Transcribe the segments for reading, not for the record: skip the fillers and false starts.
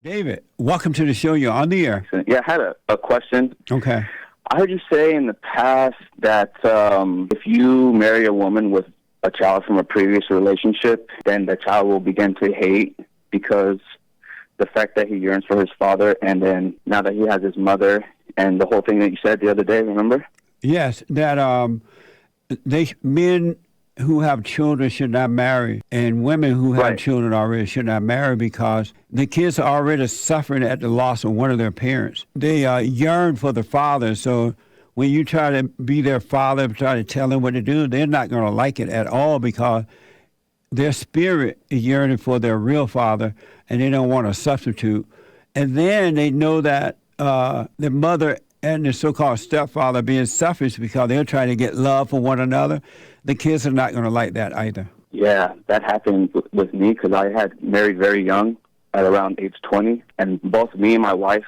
David, welcome to the show. You're on the air. Yeah, I had a question. Okay. I heard you say in the past that if you marry a woman with a child from a previous relationship, then the child will begin to hate because the fact that he yearns for his father, and then now that he has his mother, and the whole thing that you said the other day, remember? Yes, that men who have children should not marry, and women who have Right. children already should not marry because the kids are already suffering at the loss of one of their parents. They yearn for the father, so when you try to be their father, try to tell them what to do, they're not going to like it at all because their spirit is yearning for their real father, and they don't want to substitute. And then they know that their mother and the so-called stepfather are being selfish because they're trying to get love for one another. The kids are not going to like that either. Yeah, that happened with me because I had married very young at around age 20, and both me and my wife,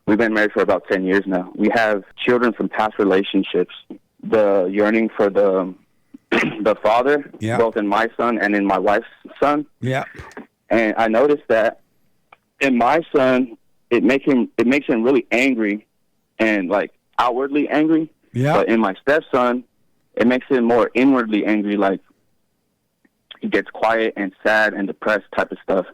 we've been married for about 10 years now. We have children from past relationships. The yearning for the father, Yeah. both in my son and in my wife's son. Yeah. And I noticed that in my son, it makes him really angry and like outwardly angry. Yeah. But in my stepson, it makes him more inwardly angry, like he gets quiet and sad and depressed type of stuff.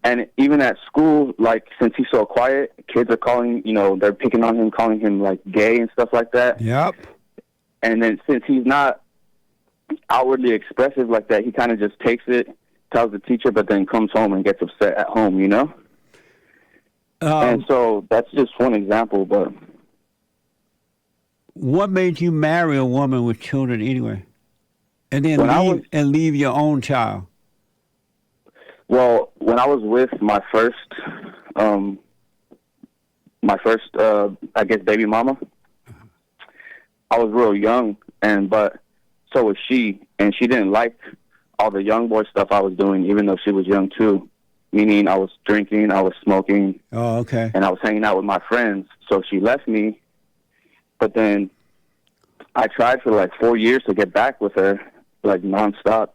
And even at school, like since he's so quiet, kids are calling, they're picking on him, calling him like gay and stuff like that. Yep. And then since he's not outwardly expressive like that, he kind of just takes it, tells the teacher, but then comes home and gets upset at home, And so that's just one example, but... What made you marry a woman with children anyway? And then leave your own child? Well, when I was with my first, I guess, baby mama, I was real young, but so was she, and she didn't like all the young boy stuff I was doing, even though she was young too. Meaning I was drinking, I was smoking. Oh, okay. And I was hanging out with my friends. So she left me, but then I tried for like 4 years to get back with her, like nonstop,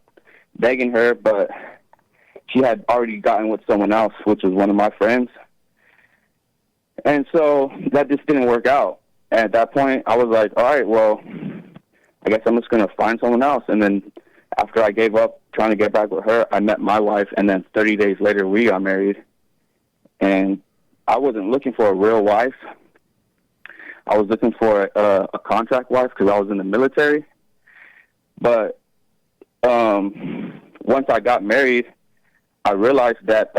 begging her, but she had already gotten with someone else, which was one of my friends. And so that just didn't work out. And at that point, I was like, all right, well, I guess I'm just going to find someone else. And then after I gave up trying to get back with her, I met my wife, and then 30 days later, we got married. And I wasn't looking for a real wife. I was looking for a contract wife because I was in the military. But once I got married, I realized that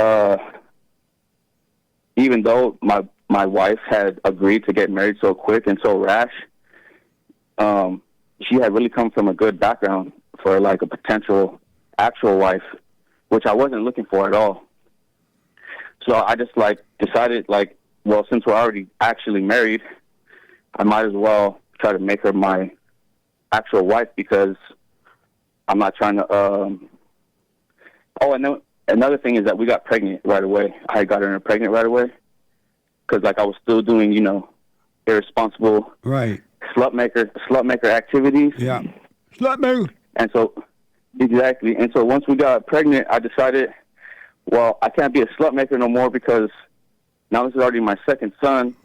even though my wife had agreed to get married so quick and so rash, she had really come from a good background for like a potential actual wife, which I wasn't looking for at all. So I just decided well, since we're already actually married, I might as well try to make her my actual wife because I'm not trying to, and then another thing is that we got pregnant right away. I got her pregnant right away because I was still doing, irresponsible right slut maker activities. Yeah. Slut maker. And so, exactly. And so once we got pregnant, I decided, well, I can't be a slut maker no more because now this is already my second son.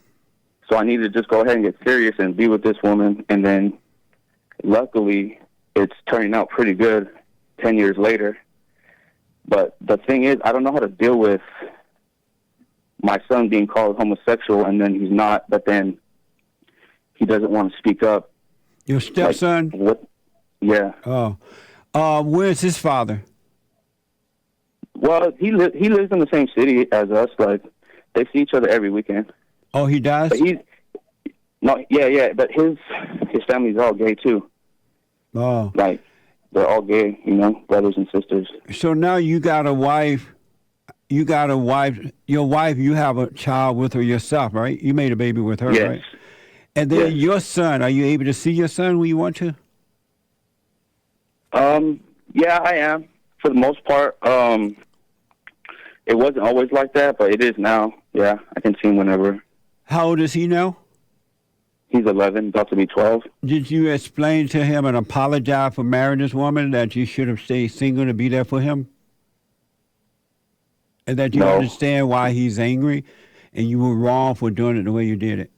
So I need to just go ahead and get serious and be with this woman. And then luckily it's turning out pretty good 10 years later. But the thing is, I don't know how to deal with my son being called homosexual and then he's not, but then he doesn't want to speak up. Your stepson? What? Yeah. Oh. Where's his father? Well, he lives in the same city as us. They see each other every weekend. Oh, he does? But but his family's all gay too. Oh. They're all gay, brothers and sisters. So now you got a wife. You have a child with her yourself, right? You made a baby with her, yes. Right? And then your son, are you able to see your son when you want to? Yeah, I am. For the most part, it wasn't always like that, but it is now. Yeah, I can see him whenever. How old is he now? He's 11, about to be 12. Did you explain to him and apologize for marrying this woman, that you should have stayed single to be there for him? And that you No, understand why he's angry and you were wrong for doing it the way you did it.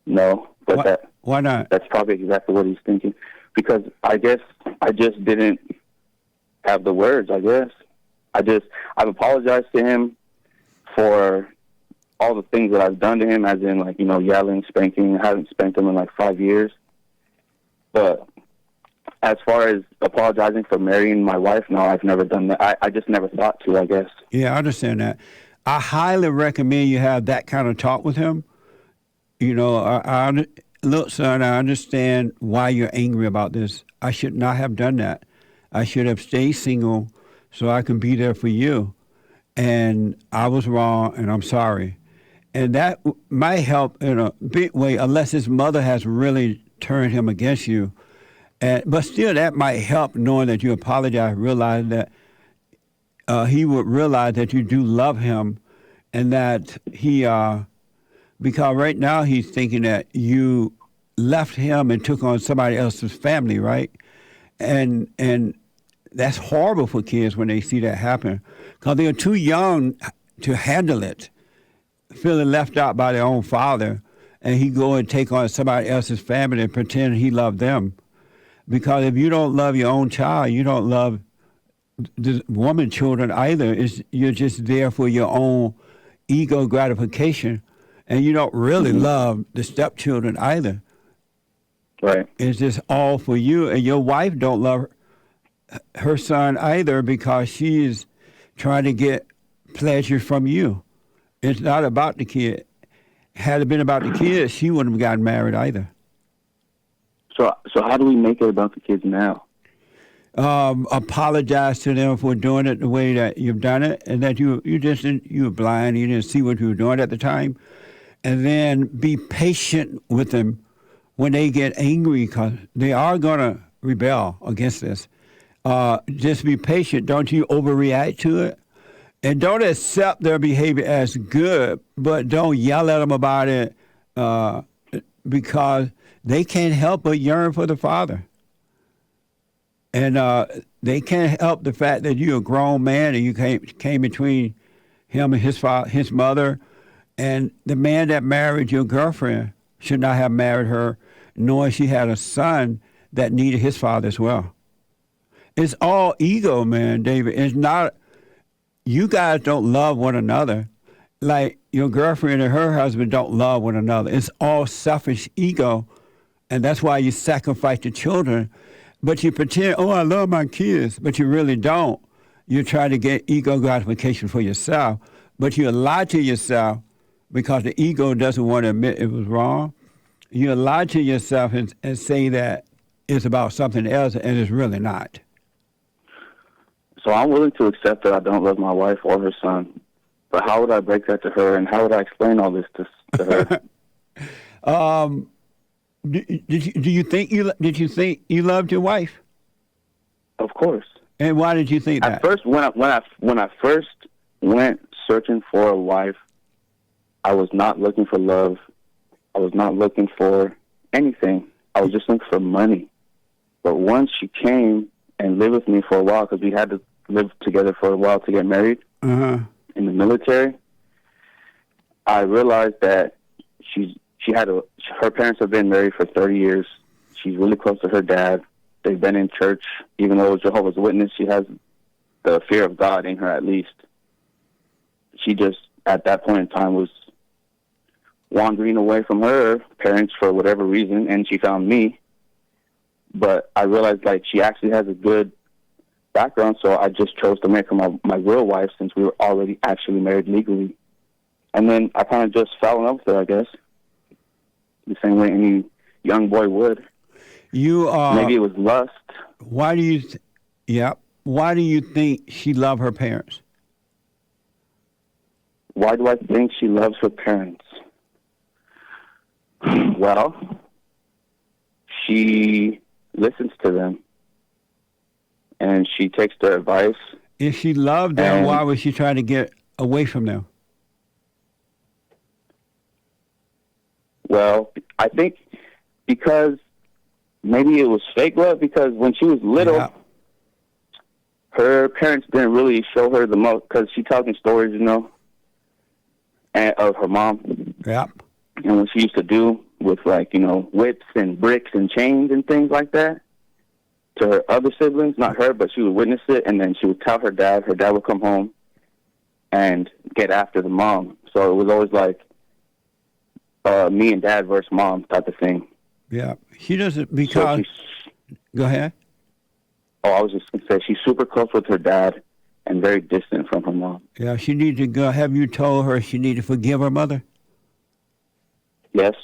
no, but Why not? that's probably exactly what he's thinking. Because I guess I just didn't have the words, I guess. I've apologized to him for all the things that I've done to him, as in, like, yelling, spanking. I haven't spanked him in like 5 years. But as far as apologizing for marrying my wife, no, I've never done that. I just never thought to, I guess. Yeah, I understand that. I highly recommend you have that kind of talk with him. Look, son, I understand why you're angry about this. I should not have done that. I should have stayed single so I can be there for you. And I was wrong, and I'm sorry. And that might help in a big way, unless his mother has really turned him against you. But still, that might help, knowing that you apologize, realize that he would realize that you do love him, and that because right now he's thinking that you left him and took on somebody else's family, right? And that's horrible for kids when they see that happen, because they're too young to handle it, feeling left out by their own father, and he go and take on somebody else's family and pretend he loved them. Because if you don't love your own child, you don't love the woman children either. You're just there for your own ego gratification, and you don't really love the stepchildren either. Right. It's just all for you, and your wife don't love her son either, because she's trying to get pleasure from you. It's not about the kid. Had it been about the kids, she wouldn't have gotten married either. So how do we make it about the kids now? Apologize to them for doing it the way that you've done it, and that you were blind, you didn't see what you were doing at the time, and then be patient with them when they get angry, because they are going to rebel against this. Just be patient. Don't you overreact to it, and don't accept their behavior as good, but don't yell at them about it, because they can't help but yearn for the father. And they can't help the fact that you're a grown man and you came between him and his mother. And the man that married your girlfriend should not have married her, knowing she had a son that needed his father as well. It's all ego, man, David. It's not, you guys don't love one another. Like your girlfriend and her husband don't love one another. It's all selfish ego. And that's why you sacrifice the children. But you pretend, I love my kids, but you really don't. You try to get ego gratification for yourself, but you lie to yourself because the ego doesn't want to admit it was wrong. You lie to yourself and say that it's about something else, and it's really not. So I'm willing to accept that I don't love my wife or her son, but how would I break that to her, and how would I explain all this to her? Did you think you loved your wife? Of course. And why did you think that? At first, when I first went searching for a wife, I was not looking for love. I was not looking for anything. I was just looking for money. But once she came and lived with me for a while, because we had to live together for a while to get married in the military, I realized that her parents have been married for 30 years. She's really close to her dad. They've been in church. Even though Jehovah's Witness, she has the fear of God in her, at least. She just, at that point in time, was wandering away from her parents for whatever reason, and she found me. But I realized, she actually has a good background, so I just chose to make her my real wife, since we were already actually married legally. And then I kind of just fell in love with her, I guess, the same way any young boy would. Maybe it was lust. Why do you think she loved her parents? Why do I think she loves her parents? Well, she listens to them, and she takes their advice. If she loved them, why was she trying to get away from them? Well, I think because maybe it was fake love, because when she was little, her parents didn't really show her the most, because she tells me stories, of her mom. Yep. And what she used to do with, like, whips and bricks and chains and things like that to her other siblings, not her, but she would witness it, and then she would tell her dad. Her dad would come home and get after the mom. So it was always like me and dad versus mom type of thing. Yeah. She doesn't, because... So go ahead. Oh, I was just going to say, she's super close with her dad and very distant from her mom. Yeah, she needs to go. Have you told her she needs to forgive her mother? Yes.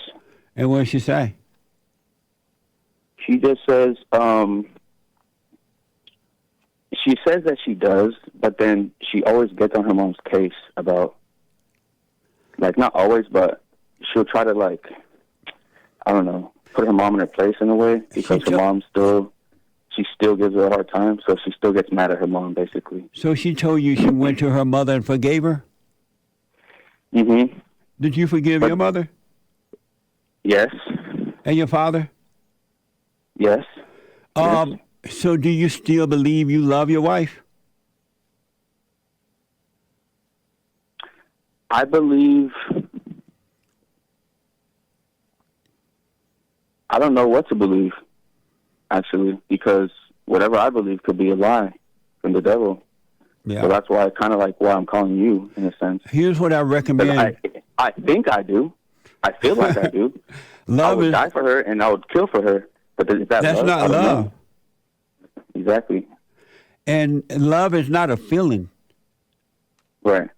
And what did she say? She just says, she says that she does, but then she always gets on her mom's case about, like, not always, but she'll try to, like, I don't know, put her mom in her place in a way, because her mom she still gives her a hard time, so she still gets mad at her mom, basically. So she told you she went to her mother and forgave her? Mm-hmm. Did you forgive your mother? Yes. And your father? Yes. Yes. So do you still believe you love your wife? I believe... I don't know what to believe, actually, because whatever I believe could be a lie from the devil. Yeah. So that's why why I'm calling you, in a sense. Here's what I recommend. I think I do. I feel like I do. I would die for her, and I would kill for her. But is that that's love? not love. Exactly. And love is not a feeling. Right.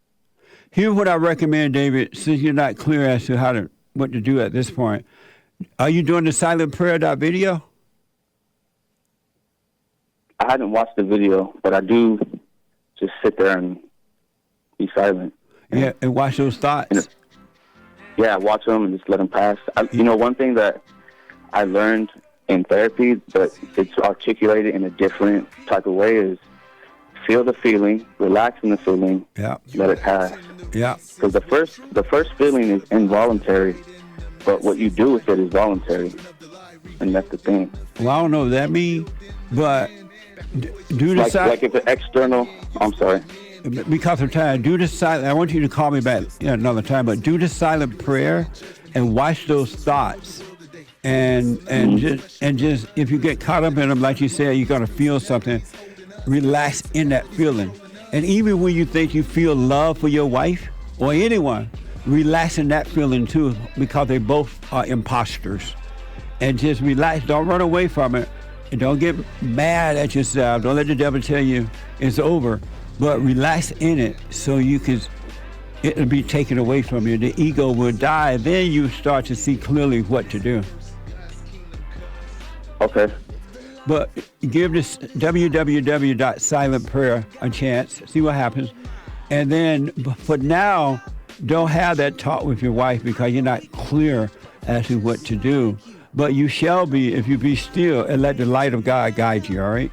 Here's what I recommend, David, since you're not clear as to what to do at this point. Are you doing the silent prayer video? I hadn't watched the video, but I do just sit there and be silent. Yeah, and watch those thoughts. Yeah, watch them and just let them pass. One thing that I learned in therapy, but it's articulated in a different type of way, is feel the feeling, relax in the feeling, let it pass. Yeah. Because the first feeling is involuntary, but what you do with it is voluntary, and that's the thing. Well, I don't know what that means, but do the like if it's external. I'm sorry. Because of time, do the silent. I want you to call me back another time, but do the silent prayer and watch those thoughts, and just if you get caught up in them, like you said, you're gonna feel something. Relax in that feeling, and even when you think you feel love for your wife or anyone, relax in that feeling too, because they both are imposters. And just relax. Don't run away from it. And don't get mad at yourself. Don't let the devil tell you it's over. But relax in it so it'll be taken away from you. The ego will die. Then you start to see clearly what to do. Okay. But give this www.silentprayer a chance. See what happens. And then for now, don't have that talk with your wife because you're not clear as to what to do. But you shall be if you be still and let the light of God guide you, all right?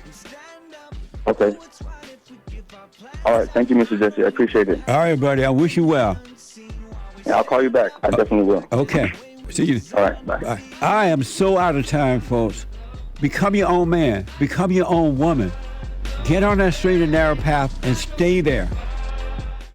Okay. All right. Thank you, Mr. Jesse. I appreciate it. All right, buddy. I wish you well. Yeah, I'll call you back. I definitely will. Okay. See you. All right. Bye. I am so out of time, folks. Become your own man. Become your own woman. Get on that straight and narrow path and stay there.